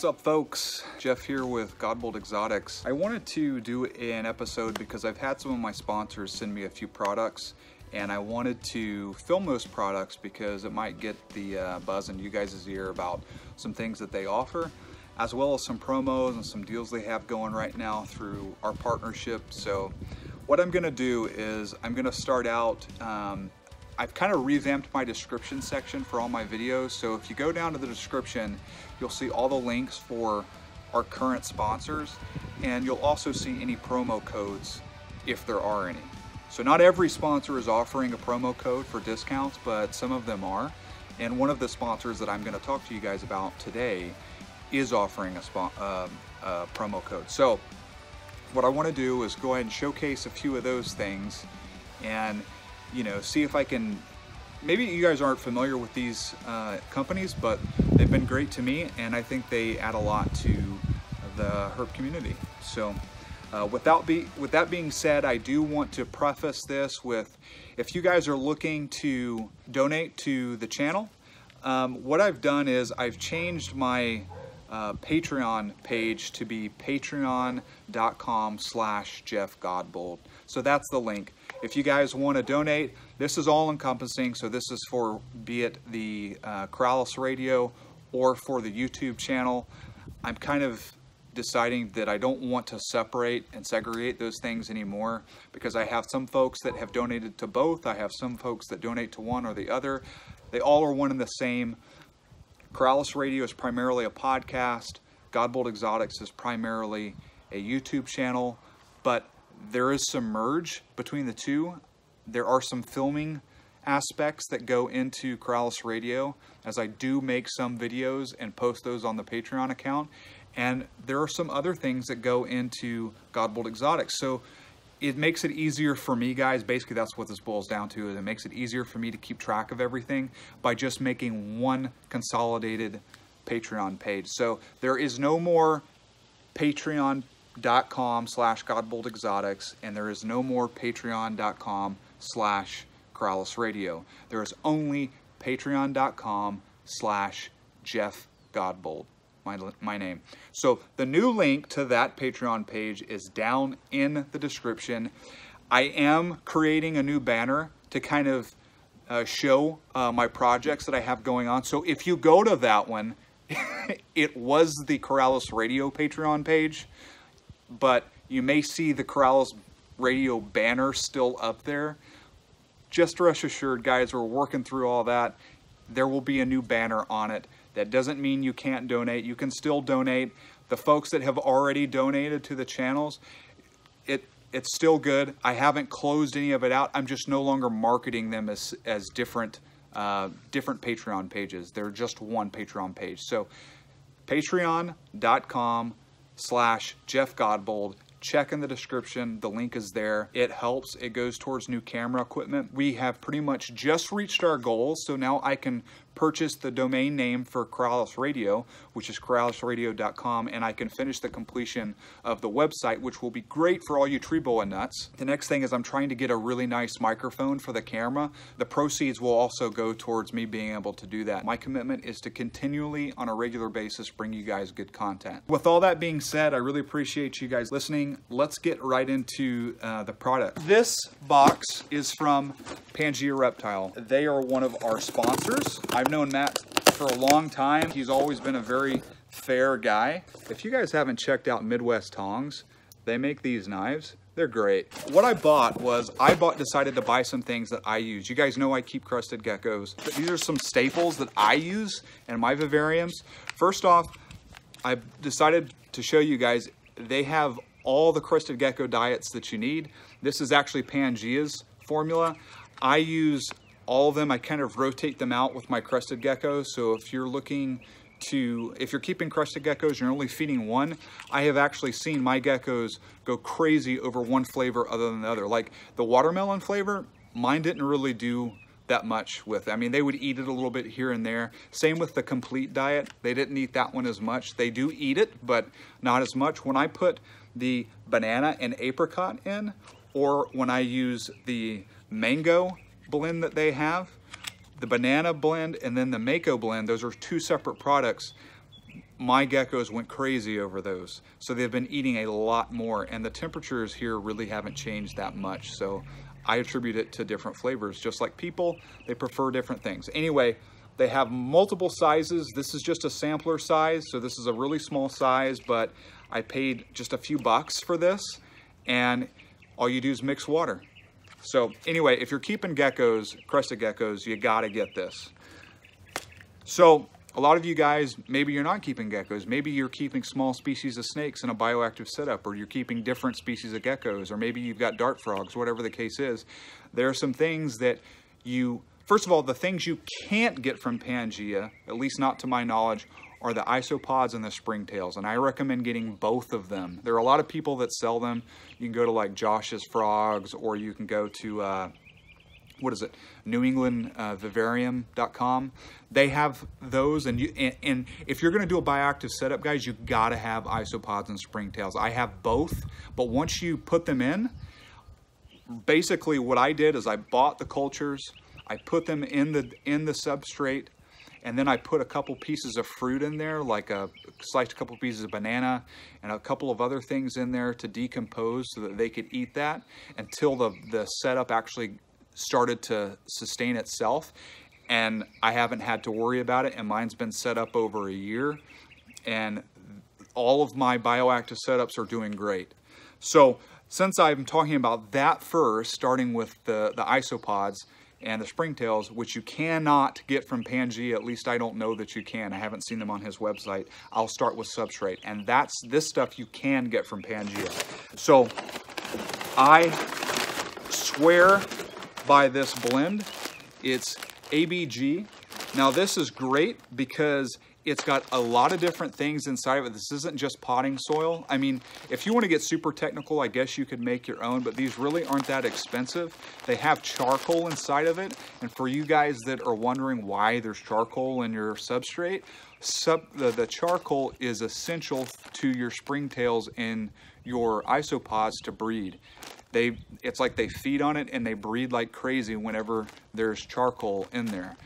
up, folks? Jeff here with Godbold Exotics. I wanted to do an episode because I've had some of my sponsors send me a few products, and I wanted to film those products because it might get the buzz in you guys' ear about some things that they offer, as well as some promos and some deals they have going right now through our partnership. So what I'm gonna do is I'm gonna start out, I've kind of revamped my description section for all my videos. So if you go down to the description, you'll see all the links for our current sponsors, and you'll also see any promo codes if there are any. So not every sponsor is offering a promo code for discounts, but some of them are. And one of the sponsors that I'm going to talk to you guys about today is offering a promo code. So what I want to do is go ahead and showcase a few of those things and, you know, see if I can, maybe you guys aren't familiar with these companies, but they've been great to me, and I think they add a lot to the herp community. So with that being said, I do want to preface this with, if you guys are looking to donate to the channel, what I've done is I've changed my Patreon page to be patreon.com/JeffGodbold. So that's the link. If you guys want to donate, this is all encompassing. So this is for, be it the Corralis Radio or for the YouTube channel. I'm kind of deciding that I don't want to separate and segregate those things anymore, because I have some folks that have donated to both. I have some folks that donate to one or the other. They all are one and the same. Corralis Radio is primarily a podcast. Godbold Exotics is primarily a YouTube channel, but there is some merge between the two. There are some filming aspects that go into Corralis Radio, as I do make some videos and post those on the Patreon account. And there are some other things that go into Godbold Exotics. So it makes it easier for me, guys. Basically, that's what this boils down to, is it makes it easier for me to keep track of everything by just making one consolidated Patreon page. So there is no more patreon.com/GodboldExotics, and there is no more patreon.com/Corralis Radio. There is only patreon.com/JeffGodbold. My name. So the new link to that Patreon page is down in the description. I am creating a new banner to kind of show my projects that I have going on. So if you go to that one, it was the Corralis Radio Patreon page, but you may see the Corralis Radio banner still up there. Just rest assured, guys, we're working through all that. There will be a new banner on it. That doesn't mean you can't donate. You can still donate. The folks that have already donated to the channels, it's still good. I haven't closed any of it out. I'm just no longer marketing them as different Patreon pages. They're just one Patreon page. So patreon.com/JeffGodbold. Check in the description. The link is there. It helps. It goes towards new camera equipment. We have pretty much just reached our goals. So now I can purchase the domain name for Corralis Radio, which is corralisradio.com, and I can finish the completion of the website, which will be great for all you tree boa nuts. The next thing is I'm trying to get a really nice microphone for the camera. The proceeds will also go towards me being able to do that. My commitment is to continually, on a regular basis, bring you guys good content. With all that being said, I really appreciate you guys listening. Let's get right into the product. This box is from Pangea Reptile. They are one of our sponsors. I've known Matt for a long time. He's always been a very fair guy. If you guys haven't checked out Midwest Tongs, they make these knives. They're great. What I bought was, decided to buy some things that I use. You guys know I keep crested geckos. These are some staples that I use in my vivariums. First off, I decided to show you guys, they have all the crested gecko diets that you need. This is actually Pangea's formula. I use all of them. I kind of rotate them out with my crested geckos. So if you're keeping crested geckos, you're only feeding one. I have actually seen my geckos go crazy over one flavor other than the other. Like the watermelon flavor, mine didn't really do that much with it. I mean, they would eat it a little bit here and there. Same with the complete diet. They didn't eat that one as much. They do eat it, but not as much. When I put the banana and apricot in, or when I use the mango blend that they have, the banana blend and then the mako blend, those are two separate products. my geckos went crazy over those. So they've been eating a lot more, and the temperatures here really haven't changed that much. So I attribute it to different flavors. Just like people, they prefer different things. Anyway, they have multiple sizes. This is just a sampler size, so this is a really small size, but I paid just a few bucks for this, and all you do is mix water. So anyway, if you're keeping geckos, crested geckos, you gotta get this. So a lot of you guys, maybe you're not keeping geckos. Maybe you're keeping small species of snakes in a bioactive setup, or you're keeping different species of geckos, or maybe you've got dart frogs, whatever the case is. There are some things that you, first of all, the things you can't get from Pangaea, at least not to my knowledge, are the isopods and the springtails, and I recommend getting both of them. There are a lot of people that sell them. You can go to like Josh's Frogs, or you can go to what is it, New England Vivarium.com. They have those, and if you're going to do a bioactive setup, guys, you got to have isopods and springtails. I have both, but once you put them in, basically what I did is I bought the cultures, I put them in the substrate, and then I put a couple pieces of fruit in there, like sliced a couple pieces of banana and a couple of other things in there to decompose so that they could eat that until the setup actually started to sustain itself. And I haven't had to worry about it, and mine's been set up over a year, and all of my bioactive setups are doing great. So since I'm talking about that first, starting with the isopods and the springtails, which you cannot get from Pangaea, at least I don't know that you can. I haven't seen them on his website. I'll start with Substrate, and that's this stuff you can get from Pangaea. So I swear by this blend. It's ABG. Now this is great because it's got a lot of different things inside of it. This isn't just potting soil. I mean, if you want to get super technical, I guess you could make your own, but these really aren't that expensive. They have charcoal inside of it. And for you guys that are wondering why there's charcoal in your substrate, the charcoal is essential to your springtails and your isopods to breed. It's like they feed on it and they breed like crazy whenever there's charcoal in there.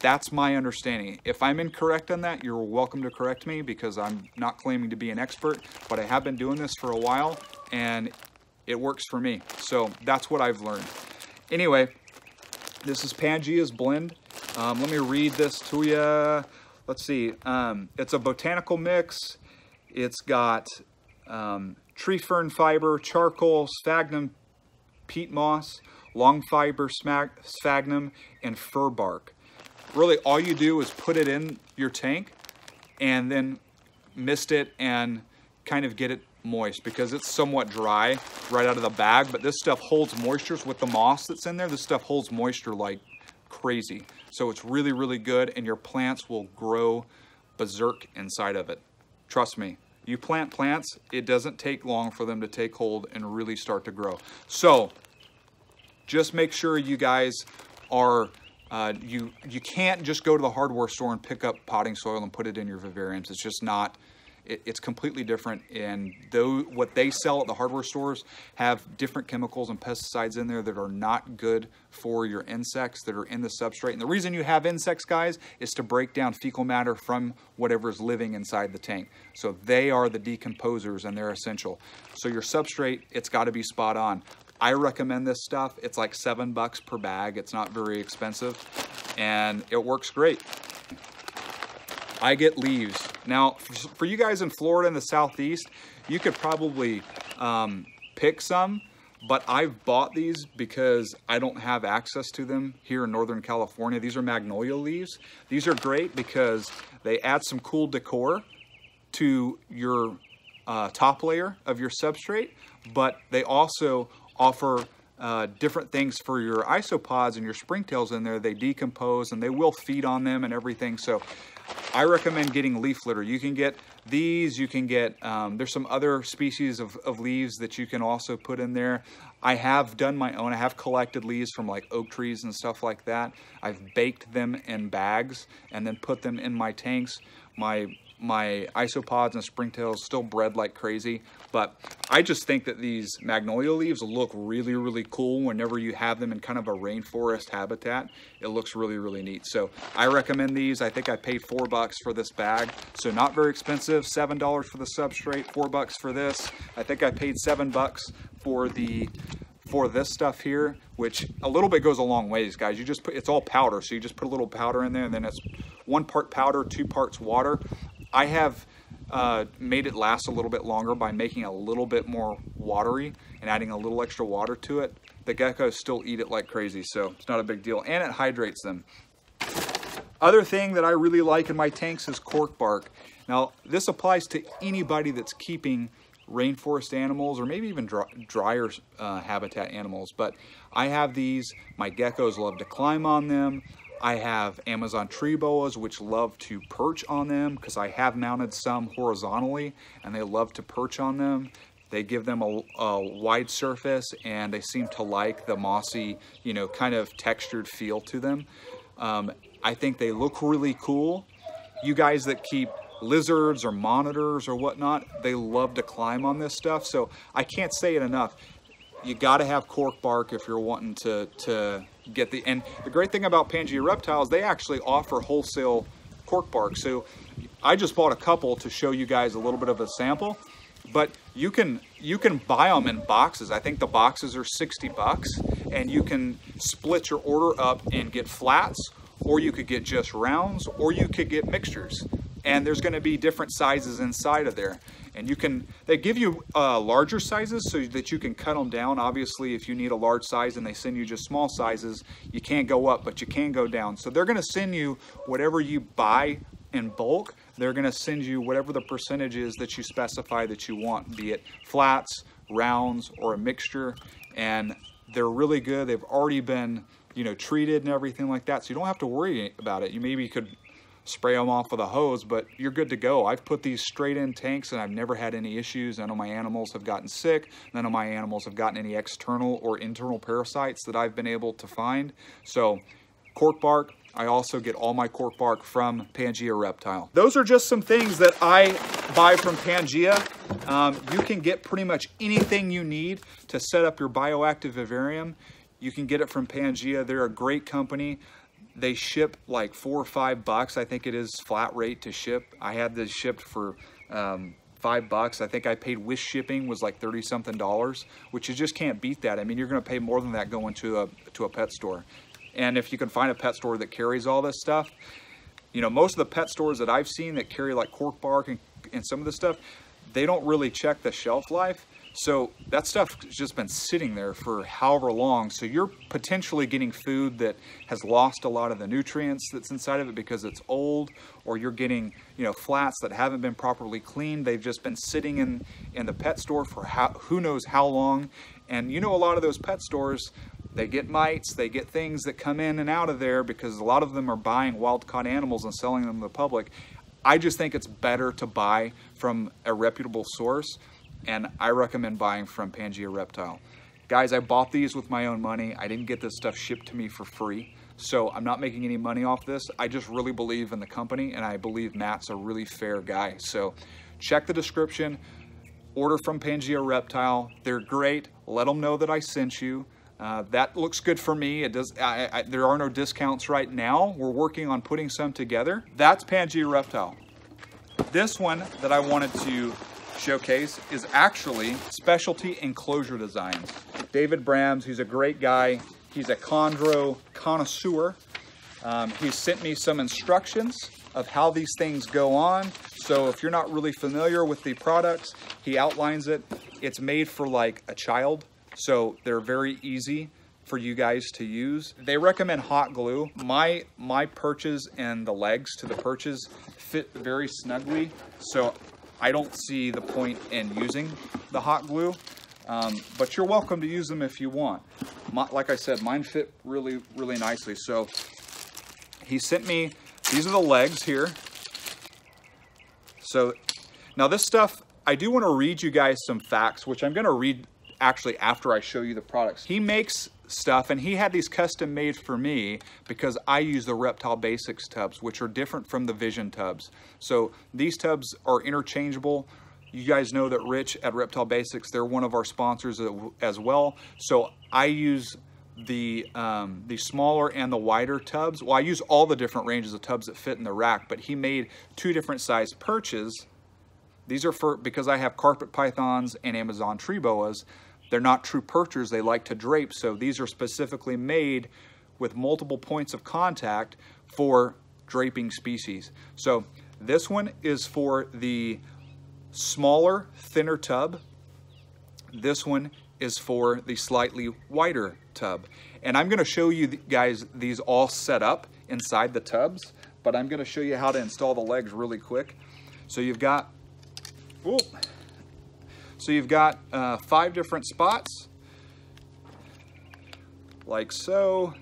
That's my understanding. If I'm incorrect on that, you're welcome to correct me, because I'm not claiming to be an expert, but I have been doing this for a while and it works for me. So that's what I've learned. Anyway, this is Pangaea's blend. Let me read this to you. Let's see. It's a botanical mix. It's got tree fern fiber, charcoal, sphagnum, peat moss, long fiber sphagnum, and fir bark. Really, all you do is put it in your tank and then mist it and kind of get it moist, because it's somewhat dry right out of the bag, but this stuff holds moisture with the moss that's in there. This stuff holds moisture like crazy. So it's really, really good, and your plants will grow berserk inside of it. Trust me. You plant plants, it doesn't take long for them to take hold and really start to grow. So just make sure you guys are, you can't just go to the hardware store and pick up potting soil and put it in your vivariums. It's just not, it's completely different. And though what they sell at the hardware stores have different chemicals and pesticides in there that are not good for your insects that are in the substrate. And the reason you have insects, guys, is to break down fecal matter from whatever's living inside the tank. So they are the decomposers, and they're essential. So your substrate, it's got to be spot on. I recommend this stuff. It's like $7 per bag. It's not very expensive, and it works great. I get leaves. Now, for you guys in Florida and the Southeast, you could probably pick some, but I've bought these because I don't have access to them here in Northern California. These are Magnolia Leaves. These are great because they add some cool decor to your top layer of your substrate, but they also offer different things for your isopods and your springtails in there. They decompose and they will feed on them and everything. So I recommend getting leaf litter. You can get these, you can get, there's some other species of leaves that you can also put in there. I have done my own. I have collected leaves from like oak trees and stuff like that. I've baked them in bags and then put them in my tanks. My my isopods and springtails still bred like crazy, but I just think that these Magnolia leaves look really, really cool whenever you have them in kind of a rainforest habitat. It looks really, really neat. So I recommend these. I think I paid $4 for this bag, so not very expensive. $7 for the substrate, $4 for this. I think I paid $7 for this stuff here, which a little bit goes a long ways, guys. You just put, it's all powder, so you just put a little powder in there, and then it's 1 part powder, 2 parts water. I have made it last a little bit longer by making a little bit more watery and adding a little extra water to it. The geckos still eat it like crazy, so it's not a big deal, and it hydrates them. Other thing that I really like in my tanks is cork bark. Now, this applies to anybody that's keeping rainforest animals or maybe even drier habitat animals, but I have these. My geckos love to climb on them. I have Amazon tree boas which love to perch on them because I have mounted some horizontally and they love to perch on them. They give them a wide surface and they seem to like the mossy, you know, kind of textured feel to them. I think they look really cool. You guys that keep lizards or monitors or whatnot, they love to climb on this stuff. So I can't say it enough. You got to have cork bark if you're wanting to get the, and the great thing about Pangea Reptile is they actually offer wholesale cork bark. So I just bought a couple to show you guys a little bit of a sample, but you can buy them in boxes. I think the boxes are $60 and you can split your order up and get flats, or you could get just rounds, or you could get mixtures. And there's going to be different sizes inside of there. And they give you larger sizes so that you can cut them down. Obviously, if you need a large size and they send you just small sizes, you can't go up, but you can go down. So they're going to send you whatever you buy in bulk. They're going to send you whatever the percentage is that you specify that you want, be it flats, rounds, or a mixture. And they're really good. They've already been, you know, treated and everything like that. So you don't have to worry about it. You maybe could spray them off with a hose, but you're good to go. I've put these straight in tanks and I've never had any issues. None of my animals have gotten sick. None of my animals have gotten any external or internal parasites that I've been able to find. So cork bark, I also get all my cork bark from Pangea Reptile. Those are just some things that I buy from Pangea. You can get pretty much anything you need to set up your bioactive vivarium. You can get it from Pangea. They're a great company. They ship like $4 or $5. I think it is flat rate to ship. I had this shipped for $5. I think I paid with shipping was like $30-something, which you just can't beat that. I mean, you're going to pay more than that going to a pet store. And if you can find a pet store that carries all this stuff, you know, most of the pet stores that I've seen that carry like cork bark and some of this stuff, they don't really check the shelf life. So that stuff has just been sitting there for however long. So you're potentially getting food that has lost a lot of the nutrients that's inside of it because it's old, or you're getting, you know, flats that haven't been properly cleaned. They've just been sitting in the pet store for who knows how long. And you know, a lot of those pet stores, they get mites, they get things that come in and out of there because a lot of them are buying wild-caught animals and selling them to the public. I just think it's better to buy from a reputable source, and I recommend buying from Pangea Reptile. Guys, I bought these with my own money. I didn't get this stuff shipped to me for free, so I'm not making any money off this. I just really believe in the company, and I believe Matt's a really fair guy. So check the description, order from Pangea Reptile. They're great. Let them know that I sent you. That looks good for me. It does. There are no discounts right now. We're working on putting some together. That's Pangea Reptile. This one that I wanted to showcase is actually Specialty Enclosure Designs. David Brams, he's a great guy. He's a chondro connoisseur. He sent me some instructions of how these things go on. So if you're not really familiar with the products, he outlines it. It's made for like a child. So they're very easy for you guys to use. They recommend hot glue. My perches and the legs to the perches fit very snugly. So I don't see the point in using the hot glue, but you're welcome to use them if you want. Like I said, mine fit really, really nicely. So he sent me, these are the legs here. So now this stuff, I do want to read you guys some facts, which I'm going to read actually after I show you the products. He makes stuff, and he had these custom made for me because I use the Reptile Basics tubs, which are different from the Vision tubs. So these tubs are interchangeable. You guys know that Rich at Reptile Basics, they're one of our sponsors as well. So I use the smaller and the wider tubs. Well, I use all the different ranges of tubs that fit in the rack, but he made 2 different size perches. These are for, because I have carpet pythons and Amazon tree boas, they're not true perchers, they like to drape, so these are specifically made with multiple points of contact for draping species. So this one is for the smaller, thinner tub. This one is for the slightly wider tub. And I'm gonna show you guys these all set up inside the tubs, but I'm gonna show you how to install the legs really quick. So you've got, So you've got 5 different spots, like so.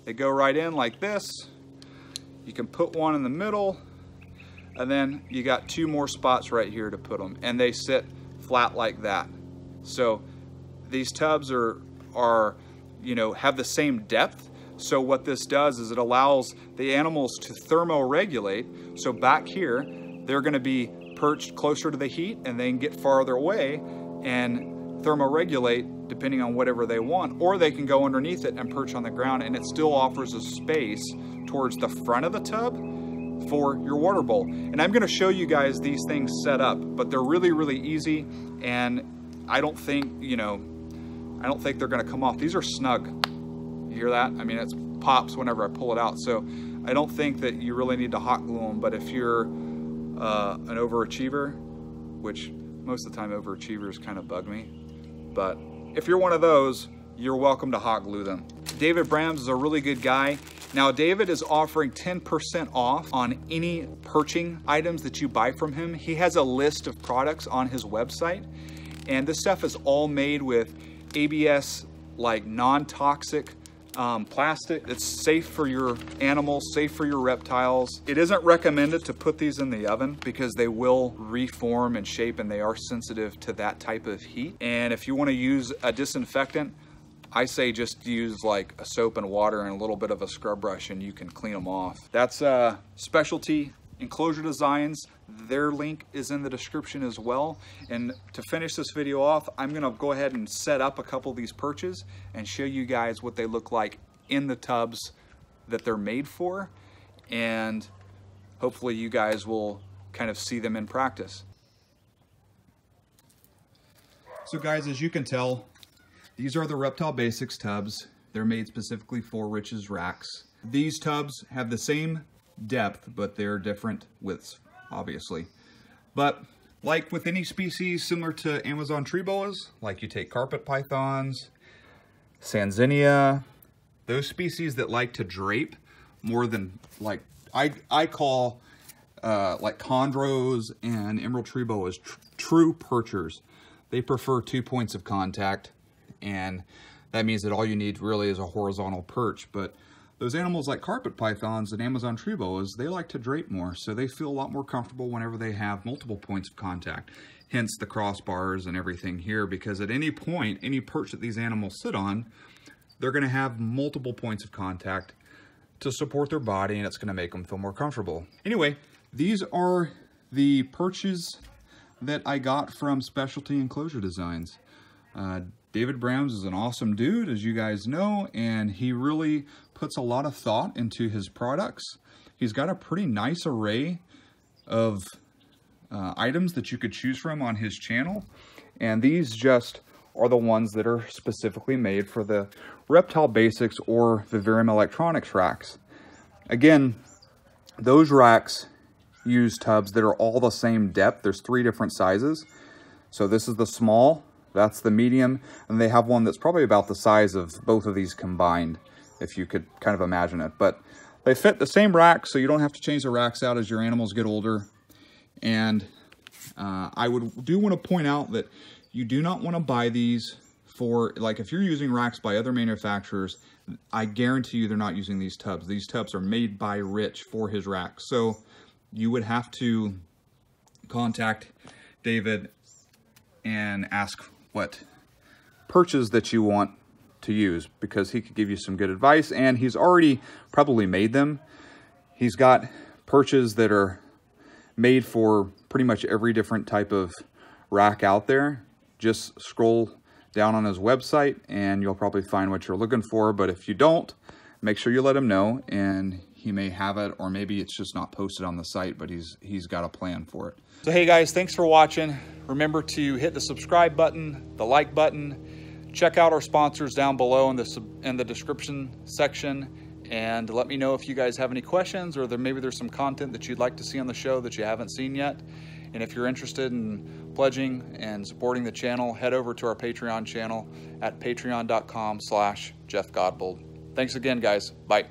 They go right in like this. You can put one in the middle, and then you got 2 more spots right here to put them, and they sit flat like that. So these tubs are have the same depth. So what this does is it allows the animals to thermoregulate. So back here, they're going to be perched closer to the heat, and they can get farther away and thermoregulate depending on whatever they want, or they can go underneath it and perch on the ground, and it still offers a space towards the front of the tub for your water bowl. And I'm going to show you guys these things set up, but they're really easy, and I don't think they're going to come off. These are snug. You hear that? I mean, it pops whenever I pull it out, so I don't think that you really need to hot glue them. But if you're an overachiever, which most of the time overachievers kind of bug me, but if you're one of those, you're welcome to hot glue them. David Brams is a really good guy. Now, David is offering 10% off on any perching items that you buy from him. He has a list of products on his website, and this stuff is all made with ABS, like non-toxic plastic. It's safe for your animals, safe for your reptiles. It isn't recommended to put these in the oven because they will reform and shape, and they are sensitive to that type of heat. And if you want to use a disinfectant, I say just use like a soap and water and a little bit of a scrub brush, and you can clean them off. That's Specialty Enclosure Designs. Their link is in the description as well. And to finish this video off, I'm gonna go ahead and set up a couple of these perches and show you guys what they look like in the tubs that they're made for. And hopefully you guys will kind of see them in practice. So guys, as you can tell, these are the Reptile Basics tubs. They're made specifically for Rich's racks. These tubs have the same depth, but they're different widths, obviously. But like with any species similar to Amazon tree boas, like you take carpet pythons, Sanzinia, those species that like to drape more than, like I call like chondros and emerald tree boas true perchers. They prefer 2 points of contact, and that means that all you need really is a horizontal perch. But those animals like carpet pythons and Amazon tree boas, they like to drape more, so they feel a lot more comfortable whenever they have multiple points of contact. Hence the crossbars and everything here, because at any point, any perch that these animals sit on, they're going to have multiple points of contact to support their body, and it's going to make them feel more comfortable. Anyway, these are the perches that I got from Specialty Enclosure Designs. David Brams is an awesome dude, as you guys know, and he really puts a lot of thought into his products. He's got a pretty nice array of items that you could choose from on his channel, and these just are the ones that are specifically made for the Reptile Basics or Vivarium Electronics racks. Again, those racks use tubs that are all the same depth. There's 3 different sizes. So this is the small, that's the medium, and they have one that's probably about the size of both of these combined, if you could kind of imagine it. But they fit the same rack, so you don't have to change the racks out as your animals get older. And I do want to point out that you do not want to buy these for, like, if you're using racks by other manufacturers, I guarantee you they're not using these tubs. These tubs are made by Rich for his racks. So you would have to contact David and ask what perches that you want to use, because he could give you some good advice, and he's already probably made them. He's got perches that are made for pretty much every different type of rack out there. Just scroll down on his website and you'll probably find what you're looking for, but if you don't, make sure you let him know, and he may have it, or maybe it's just not posted on the site, but he's got a plan for it. So hey guys, thanks for watching. Remember to hit the subscribe button, the like button, check out our sponsors down below in the description section, and let me know if you guys have any questions, or maybe there's some content that you'd like to see on the show that you haven't seen yet. And if you're interested in pledging and supporting the channel, head over to our Patreon channel at patreon.com/Jeff Godbold. Thanks again, guys. Bye.